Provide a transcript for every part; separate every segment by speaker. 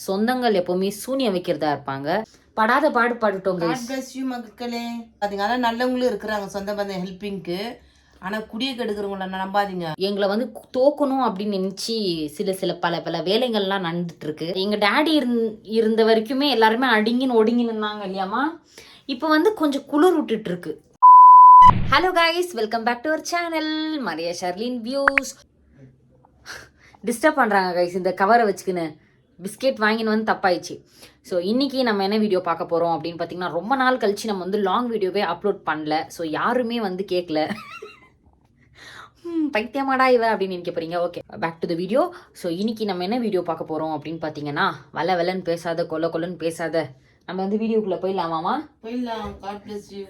Speaker 1: சொந்தங்கள் எப்பவுமே சூனியம் வைக்கிறதா இருப்பாங்க. படாத பாடு பட்டுட்டோங்க.
Speaker 2: மக்களே அதுங்க, ஆனால் நல்லவங்களும் இருக்கிறாங்க சொந்த பந்தம் ஹெல்ப்பிங்க்கு. ஆனால் குடியை கெடுக்கிறவங்கள நம்பாதீங்க.
Speaker 1: எங்களை வந்து தோக்கணும் அப்படின்னு நினச்சி சில பல வேலைகள்லாம் நடந்துட்டு இருக்கு. எங்கள் டேடி இருந்த வரைக்குமே எல்லாருமே அடிங்கின்னு ஒடுங்கின்னு இருந்தாங்க இல்லையாமா. இப்போ வந்து கொஞ்சம் குளிர் விட்டுட்டு இருக்கு. Hello guys, welcome back to our channel Maria Sharlin views. Disturb பண்ணுறாங்க கைஸ் இந்த கவரை வச்சுக்கின்னு. பிஸ்கெட் வாங்கின்னு வந்து தப்பாயிடுச்சு. ஸோ இன்றைக்கி நம்ம என்ன வீடியோ பார்க்க போகிறோம் அப்படின்னு பார்த்தீங்கன்னா, ரொம்ப நாள் கழிச்சு நம்ம வந்து லாங் வீடியோவே அப்லோட் பண்ணல. ஸோ யாருமே வந்து கேட்கல. பைத்தியமாடா இவ அப்படின்னு நினைக்க போறீங்க. Okay, back to the video. So இன்னைக்கு நம்ம என்ன வீடியோ பார்க்க போகிறோம் அப்படின்னு பார்த்தீங்கன்னா, வெள்ளன்னு பேசாத, கொல்லன்னு பேசாத. நம்ம வந்து வீடியோக்குள்ளே போயிடலாமாமா?
Speaker 2: போயிடலாம். God bless you.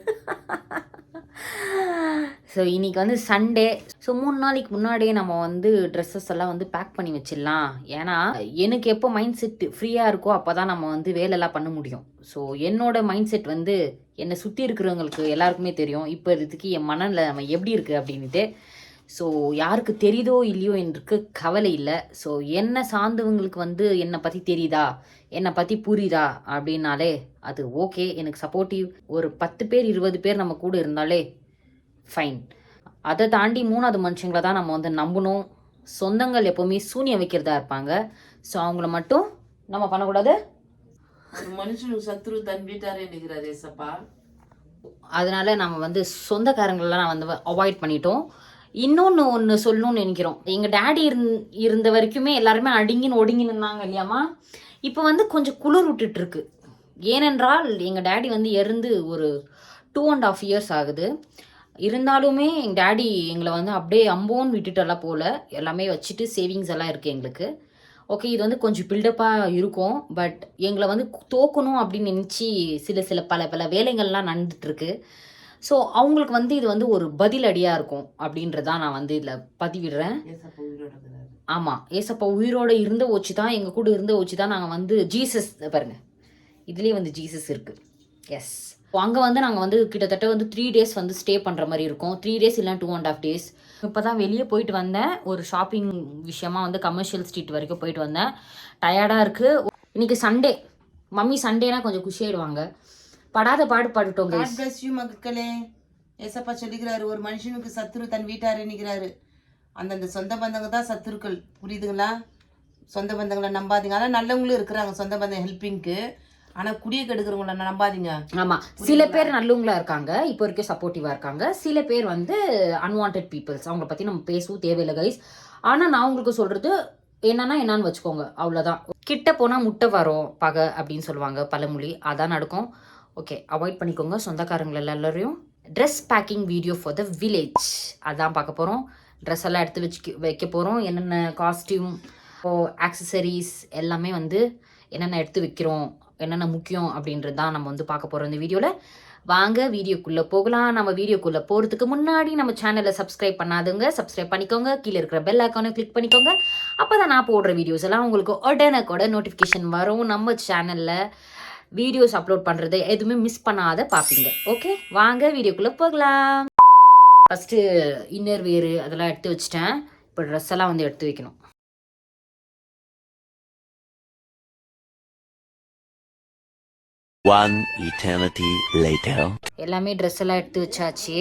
Speaker 1: ஸோ இன்றைக்கி வந்து சண்டே. ஸோ 3 நாளைக்கு முன்னாடியே நம்ம வந்து ட்ரெஸ்ஸஸ் எல்லாம் வந்து பேக் பண்ணி வச்சிடலாம். ஏன்னா எனக்கு எப்போ மைண்ட் செட் ஃப்ரீயாக இருக்கோ அப்போ தான் நம்ம வந்து வேலையெல்லாம் பண்ண முடியும். ஸோ என்னோட மைண்ட் செட் வந்து என்னை சுற்றி இருக்கிறவங்களுக்கு எல்லாருக்குமே தெரியும் இப்போ இதுக்கு என் மனநிலை நம்ம எப்படி இருக்குது அப்படின்ட்டு. ஸோ யாருக்கு தெரியுதோ இல்லையோ எனக்கு கவலை இல்லை. ஸோ என்னை சார்ந்தவங்களுக்கு வந்து என்னை பற்றி தெரியுதா, என்னை பற்றி புரியுதா அப்படின்னாலே அது ஓகே. எனக்கு சப்போர்ட்டிவ் ஒரு 10 பேர் 20 பேர் நம்ம கூட இருந்தாலே ஃபைன். அதை தாண்டி 3வது மனுஷங்களை தான் நம்ம வந்து நம்பணும். சொந்தங்கள் எப்போவுமே சூனியம் வைக்கிறதா இருப்பாங்க. ஸோ அவங்கள மட்டும் நம்ம பண்ணக்கூடாது.
Speaker 2: ஒரு மனுஷனுக்கு சத்ரு தன் வீட்டாரே நிற்கிறார் ஏசப்பா.
Speaker 1: அதனால நம்ம வந்து சொந்தக்காரங்களெலாம் வந்து அவாய்ட் பண்ணிட்டோம். ஒன்று சொல்லணும்னு நினைக்கிறோம். எங்கள் டேடி இருந்த வரைக்குமே எல்லாருமே அடிங்கின்னு ஒடுங்கின்னு இருந்தாங்க இல்லையாமா. இப்போ வந்து கொஞ்சம் குளிர் விட்டுட்டு இருக்கு. ஏனென்றால் எங்கள் டேடி வந்து இறந்து ஒரு 2.5 years ஆகுது. இருந்தாலுமே எங்கள் டேடி எங்களை வந்து அப்படியே அம்போன்னு விட்டுட்டெல்லாம் போல் எல்லாமே வச்சுட்டு சேவிங்ஸ் எல்லாம் இருக்குது எங்களுக்கு. ஓகே, இது வந்து கொஞ்சம் பில்டப்பாக இருக்கும். பட் எங்களை வந்து தோக்கணும் அப்படின்னு நினச்சி சில பல வேலைகள்லாம் நடந்துட்டுருக்கு. ஸோ அவங்களுக்கு வந்து இது வந்து ஒரு பதிலடியாக இருக்கும் அப்படின்றதான் நான் வந்து இதில் பதிவிடுறேன். ஆமாம், ஏசப்பா உயிரோடு இருந்த ஓச்சு தான், எங்கள் கூட இருந்த ஓச்சு தான். நாங்கள் வந்து ஜீசஸ் பாருங்கள், இதுலேயே வந்து ஜீசஸ் இருக்குது. எஸ், அங்கே வந்து நாங்கள் வந்து கிட்டத்தட்ட வந்து 3 days வந்து ஸ்டே பண்ணுற மாதிரி இருக்கும். 3 days இல்லை 2.5 days. இப்போ தான் வெளியே போயிட்டு வந்தேன். ஒரு ஷாப்பிங் விஷயமா வந்து கமர்ஷியல் ஸ்ட்ரீட் வரைக்கும் போயிட்டு வந்தேன். டயர்டாக இருக்குது. இன்றைக்கி சண்டே. மம்மி சண்டேனா கொஞ்சம் குஷியாயிடுவாங்க. படாத பாடு பட்டுட்டோம்.
Speaker 2: காட் பிளஸ் யூ மக்களே. ஏசப்பா சொல்லிக்கிறாரு, ஒரு மனுஷனுக்கு சத்ரு தன் வீட்டாரே நிற்கிறாரு. அந்தந்த சொந்த பந்தங்க தான் சத்துருக்கள். புரியுதுங்களா? சொந்த பந்தங்களை நம்பாதீங்க. ஆனால் நல்லவங்களும் இருக்கிறாங்க சொந்த பந்தம் ஹெல்ப்பிங்க்கு. ஆனால் குடியை கெடுக்கிறவங்கள நம்பாதீங்க.
Speaker 1: ஆமாம், சில பேர் நல்லவங்களா இருக்காங்க, இப்போ வரைக்கும் சப்போர்ட்டிவாக இருக்காங்க. சில பேர் வந்து அன்வான்ட் பீப்புள்ஸ். அவங்கள பற்றி நம்ம பேசவும் தேவையில்லை கைஸ். ஆனால் நான் உங்களுக்கு சொல்கிறது என்னன்னு வச்சுக்கோங்க, அவ்வளோதான். கிட்ட போனால் முட்டை வரும் பகை அப்படின்னு சொல்லுவாங்க பழமொழி. அதான் நடக்கும். ஓகே, அவாய்ட் பண்ணிக்கோங்க சொந்தக்காரங்களை எல்லாரையும். Dress packing video for the village அதான் பார்க்க போகிறோம். ட்ரெஸ் எல்லாம் எடுத்து வைக்க போகிறோம். என்னென்ன காஸ்டியூம், ஆக்சசரிஸ் எல்லாமே வந்து என்னென்ன எடுத்து வைக்கிறோம், என்னென்ன முக்கியம் அப்படின்றது தான் நம்ம வந்து பார்க்க போகிறோம் இந்த வீடியோவில். வாங்க வீடியோக்குள்ளே போகலாம். நம்ம வீடியோக்குள்ளே போகிறதுக்கு முன்னாடி நம்ம சேனலை சப்ஸ்கிரைப் பண்ணாதவங்க சப்ஸ்கிரைப் பண்ணிக்கோங்க. கீழே இருக்கிற பெல் ஐக்கானை கிளிக் பண்ணிக்கோங்க. அப்போ தான் நான் போடுற வீடியோஸ் எல்லாம் உங்களுக்கு உடனே நோட்டிஃபிகேஷன் வரும். நம்ம சேனலில் வீடியோஸ் அப்லோட் பண்ணுறது எதுவுமே மிஸ் பண்ணாத பார்ப்பீங்க. ஓகே, வாங்க வீடியோக்குள்ளே போகலாம். ஃபஸ்ட்டு இன்னர் வேரு அதெல்லாம் எடுத்து வச்சிட்டேன். இப்போ ட்ரெஸ் எல்லாம் வந்து எடுத்து வைக்கணும்.
Speaker 3: One eternity later.
Speaker 1: எல்லாமே ட்ரெஸ் எல்லாம் எடுத்து வச்சாச்சு.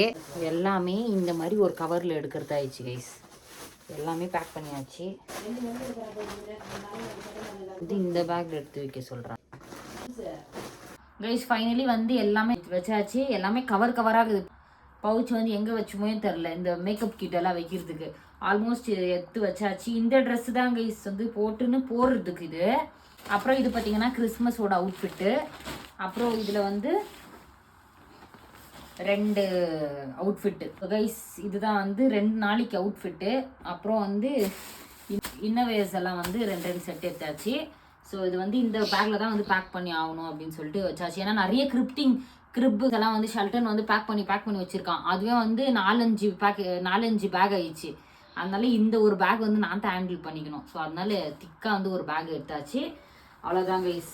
Speaker 1: எல்லாமே இந்த மாதிரி ஒரு கவரில் எடுக்கிறதாயிடுச்சு கைஸ். எல்லாமே பேக் பண்ணியாச்சு. இது இந்த பேக்கில் எடுத்து வைக்க சொல்கிறேன் கைஸ். ஃபைனலி வந்து எல்லாமே வச்சாச்சு. எல்லாமே கவராகுது. பவுச் வந்து எங்கே வச்சுமோ தெரில. இந்த மேக்கப் கிட்டெல்லாம் வைக்கிறதுக்கு ஆல்மோஸ்ட் எடுத்து வச்சாச்சு. இந்த ட்ரெஸ்ஸு தான் கைஸ் வந்து போட்டுன்னு போடுறதுக்கு இது. அப்புறம் இது பார்த்தீங்கன்னா கிறிஸ்மஸோட அவுட்ஃபிட்டு. அப்புறம் இதில் வந்து 2 அவுட்ஃபிட்டு கைஸ். இதுதான் வந்து 2 நாளைக்கு அவுட்ஃபிட்டு. அப்புறம் வந்து இன்னவேர்ஸ் எல்லாம் வந்து 2 செட் எடுத்தாச்சு. ஸோ இது வந்து இந்த பேக்கில் தான் வந்து பேக் பண்ணி ஆகணும் அப்படின்னு சொல்லிட்டு வச்சாச்சு. ஏன்னா நிறைய கிரிப்பு எல்லாம் வந்து ஷெல்டன் வந்து பேக் பண்ணி வச்சுருக்கான். அதுவே வந்து 4-5 பேக் ஆயிடுச்சு. அதனால இந்த ஒரு பேக் வந்து நான் தான் ஹேண்டில் பண்ணிக்கணும். ஸோ அதனால திக்காக வந்து ஒரு பேக் எடுத்தாச்சு. அவ்வளோதாங்க கைஸ்.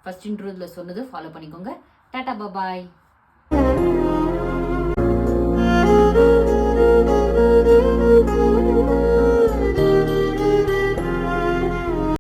Speaker 1: ஃபர்ஸ்ட் இன்ட்ரோவில் சொன்னது ஃபாலோ பண்ணிக்கோங்க. டாடா பாய்.